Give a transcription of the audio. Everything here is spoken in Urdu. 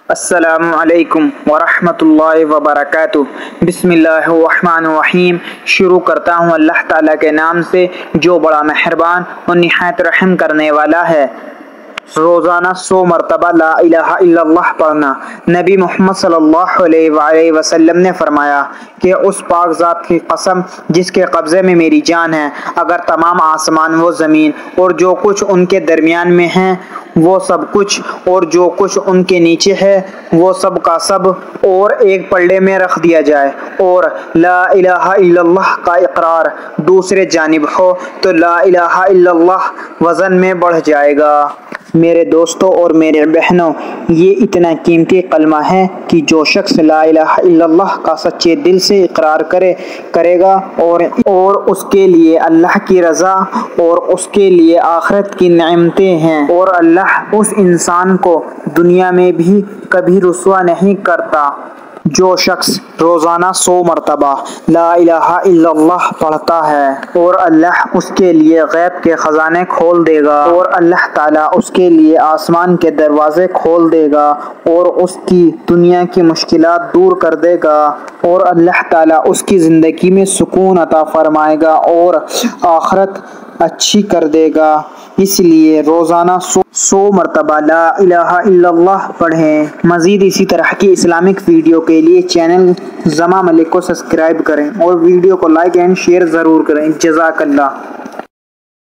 السلام علیکم ورحمۃ اللہ وبرکاتہ۔ بسم اللہ الرحمن الرحیم۔ شروع کرتا ہوں اللہ تعالیٰ کے نام سے جو بڑا مہربان اور نہایت رحم کرنے والا ہے۔ روزانہ 100 مرتبہ لا الہ الا اللہ پڑھنا۔ نبی محمد صلی اللہ علیہ وآلہ وسلم نے فرمایا کہ اس پاک ذات کی قسم جس کے قبضے میں میری جان ہے، اگر تمام آسمان و زمین اور جو کچھ ان کے درمیان میں ہیں وہ سب کچھ اور جو کچھ ان کے نیچے ہے وہ سب کا سب اور ایک پلڑے میں رکھ دیا جائے اور لا الہ الا اللہ کا اقرار دوسرے جانب ہو تو لا الہ الا اللہ وزن میں بڑھ جائے گا۔ میرے دوستوں اور میرے بہنوں، یہ اتنا قیمتی کلمہ ہے کہ جو شخص لا الہ الا اللہ کا سچے دل سے اقرار کرے گا اور اس کے لیے اللہ کی رضا اور اس کے لیے آخرت کی نعمتیں ہیں، اور اللہ اس انسان کو دنیا میں بھی کبھی رسوا نہیں کرتا۔ جو شخص روزانہ 100 مرتبہ لا الہ الا اللہ پڑھتا ہے اور اللہ اس کے لیے غیب کے خزانے کھول دے گا، اور اللہ تعالیٰ اس کے لیے آسمان کے دروازے کھول دے گا اور اس کی دنیا کی مشکلات دور کر دے گا، اور اللہ تعالیٰ اس کی زندگی میں سکون عطا فرمائے گا اور آخرت اچھی کر دے گا۔ اس لیے روزانہ 100 مرتبہ لا الہ الا اللہ پڑھیں۔ مزید اسی طرح کی اسلامک ویڈیو کے لیے چینل زما ملک کو سبسکرائب کریں اور ویڈیو کو لائک اینڈ شیئر ضرور کریں۔ جزاک اللہ۔